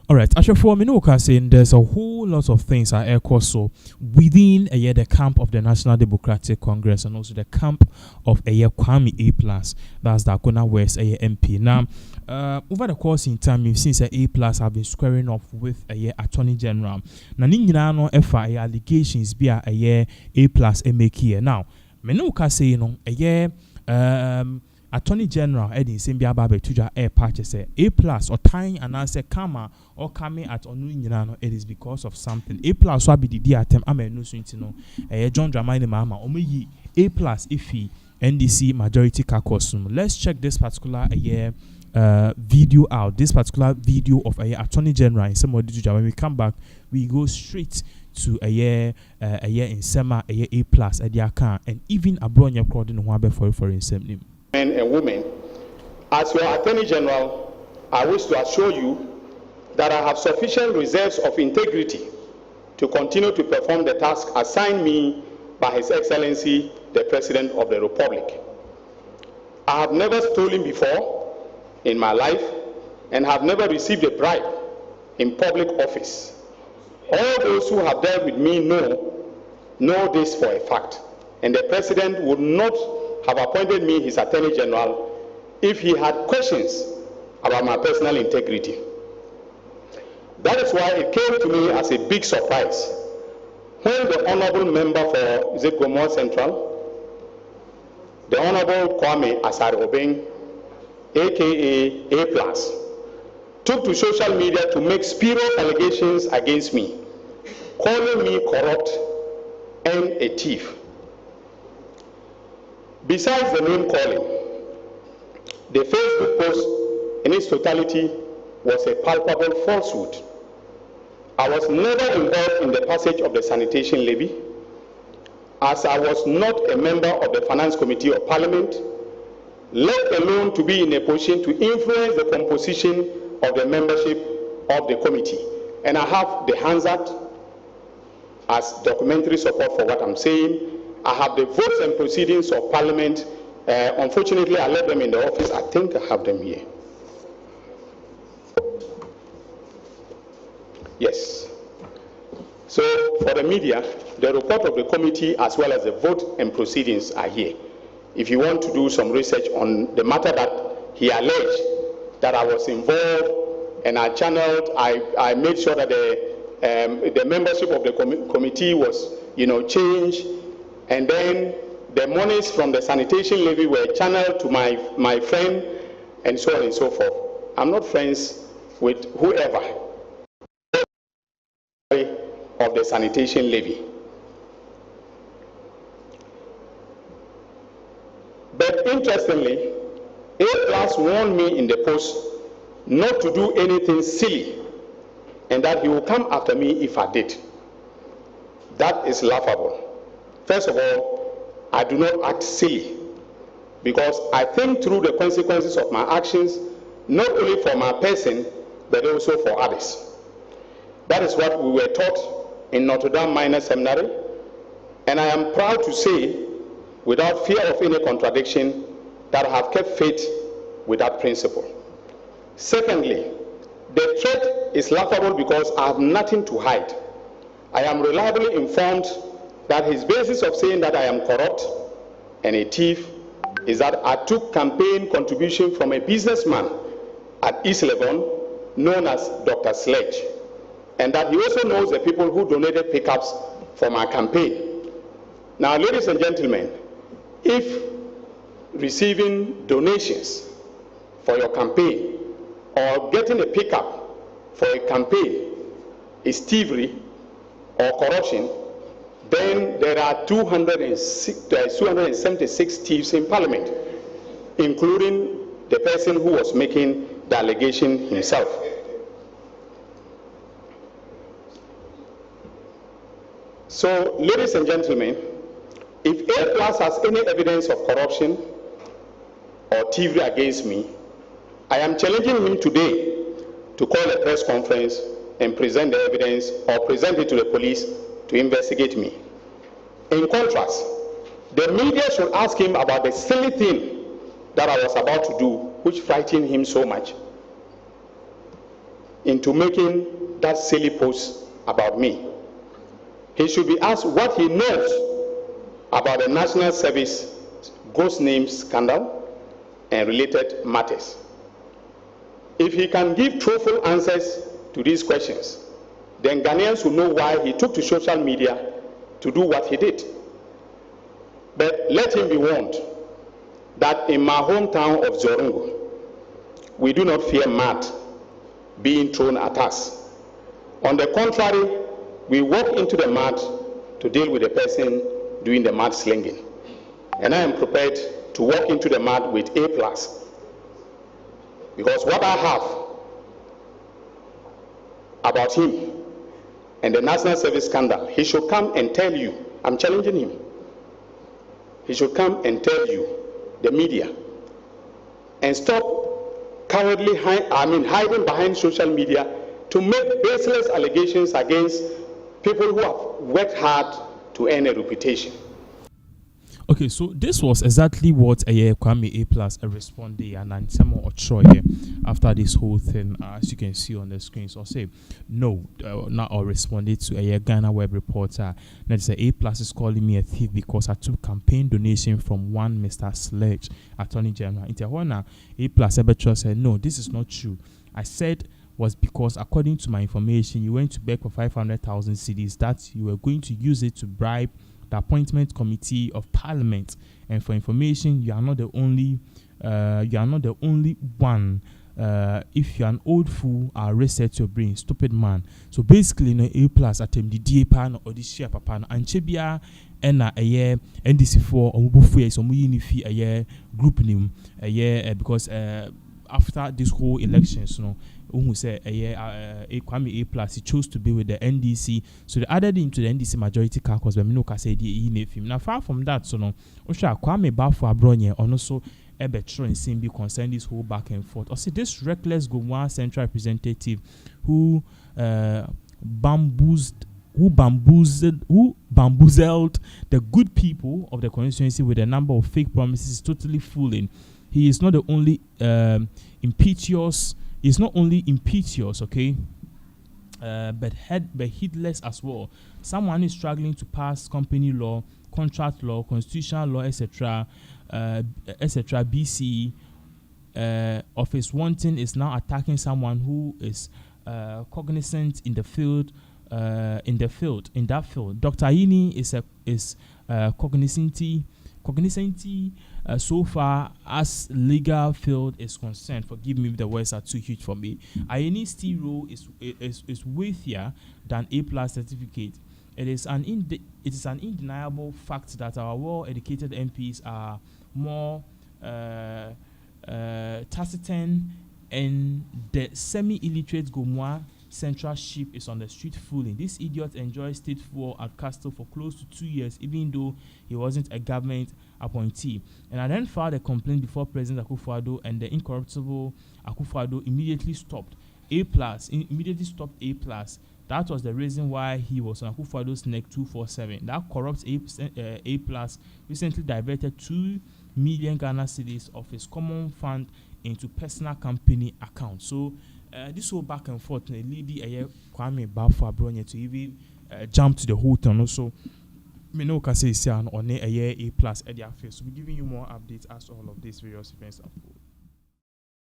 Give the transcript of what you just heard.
All right, Ashafo Minuka saying there's a whole lot of things are echo so within the camp of the National Democratic Congress and also the camp of Kwame A+. That's the Akona West MP. Now, over the course in time, you've seen A+ have been squaring off with Attorney General. Now, no allegations be A+ make here. Now, Minuka saying Attorney General Eddie Simbia Babe Tuja Air Patches A+ or tying and answer Kama or coming at Onu it is because of something. A+ will be the attempt. I'm a no no John Dramani Mahama Omeyi A+ if he NDC majority caucus. Let's check this particular video out. This particular video of Attorney General in somebody Tuja. When we come back, we go straight to a year in Sema A+ at the account and even Abronye according to Wabe for instance. Men and women, as your Attorney General, I wish to assure you that I have sufficient reserves of integrity to continue to perform the task assigned me by His Excellency, the President of the Republic. I have never stolen before in my life and have never received a bribe in public office. All those who have dealt with me know this for a fact, and the President would not have appointed me his Attorney General if he had questions about my personal integrity. That is why it came to me as a big surprise when the Honorable Member for Gomor Central, the Honorable Kwame Asare-Obeng, aka A+, took to social media to make spurious allegations against me, calling me corrupt and a thief. Besides the name calling, the Facebook post in its totality was a palpable falsehood. I was never involved in the passage of the sanitation levy, as I was not a member of the Finance Committee of Parliament, let alone to be in a position to influence the composition of the membership of the committee. And I have the Hansard as documentary support for what I'm saying. I have the votes and proceedings of Parliament. Unfortunately, I left them in the office. I think I have them here. Yes. So for the media, the report of the committee as well as the vote and proceedings are here. If you want to do some research on the matter that he alleged that I was involved and I channeled, I made sure that the membership of the committee was, changed. And then the monies from the sanitation levy were channeled to my friend, and so on and so forth. I'm not friends with whoever of the sanitation levy. But interestingly, A+ warned me in the post not to do anything silly and that he will come after me if I did. That is laughable. First of all, I do not act silly because I think through the consequences of my actions, not only for my person, but also for others. That is what we were taught in Notre Dame Minor Seminary, and I am proud to say, without fear of any contradiction, that I have kept faith with that principle. Secondly, the threat is laughable because I have nothing to hide. I am reliably informed that his basis of saying that I am corrupt and a thief is that I took campaign contribution from a businessman at East Legon known as Dr. Sledge, and that he also knows the people who donated pickups for my campaign. Now, ladies and gentlemen, if receiving donations for your campaign or getting a pickup for a campaign is thievery or corruption, then there are 276 thieves in Parliament, including the person who was making the allegation himself. So, ladies and gentlemen, if A+ has any evidence of corruption or thievery against me, I am challenging him today to call a press conference and present the evidence or present it to the police to investigate me. In contrast, the media should ask him about the silly thing that I was about to do, which frightened him so much. into making that silly post about me. He should be asked what he knows about the National Service ghost name scandal and related matters. If he can give truthful answers to these questions, then Ghanaians will know why he took to social media to do what he did. But let him be warned that in my hometown of Zorongo, we do not fear mud being thrown at us. On the contrary, we walk into the mud to deal with the person doing the mud slinging. And I am prepared to walk into the mud with A+. Because what I have about him and the National Service scandal, he should come and tell you. I'm challenging him. He should come and tell you, the media, and stop cowardly hiding behind social media to make baseless allegations against people who have worked hard to earn a reputation. Okay, so this was exactly what Kwame A+ responded and Samuel Ochoye after this whole thing, as you can see on the screen. So I'll say no, not or responded to a Ghana web reporter that said A+ is calling me a thief because I took campaign donation from one Mr. Sledge, Attorney General. Interwana A+ ever said no, this is not true. I said was because according to my information, you went to beg for 500,000 cedis that you were going to use it to bribe the appointment committee of parliament. And for information, you are not the only one. If you're an old fool, I'll reset your brain, stupid man. So basically, no A+ attempt the DA pan or the share papa and Chebia and a year NDC4 or Mubufu so Muyinifi a year group name a year because after this whole elections, who said Kwame A+, he chose to be with the NDC, so they added him to the NDC majority caucus. But Minoka said he named him. Now, far from that, Kwame Bafo Abronye also Ebetro and Simbi concerned this whole back and forth. Or see this reckless Gomwa central representative who bamboozled the good people of the constituency with a number of fake promises is totally fooling. He is not the only impetuous. He's not only impetuous, okay, but heedless as well. Someone is struggling to pass company law, contract law, constitutional law, etc., BC. Of his wanting is now attacking someone who is cognizant in that field. Dr. Ayini is cognizant so far as legal field is concerned. Forgive me if the words are too huge for me. Ayini's T role is weightier than A+ certificate. It is an undeniable fact that our well-educated MPs are more taciturn, and the semi-illiterate Gomwa central ship is on the street fooling. This idiot enjoyed state fuel at Castle for close to 2 years, even though he wasn't a government appointee. And I then filed a complaint before President Akufo-Addo, and the incorruptible Akufo-Addo immediately stopped A+. That was the reason why he was on Akufo-Addo's neck 247. That corrupt A+ recently diverted 2 million Ghana cedis of his common fund into personal company account. So this whole back and forth, lady Kwame Bafo Abronye to even jump to the whole thing. Also, me no can say on A+ at their face. So we're giving you more updates as all of these various events unfold.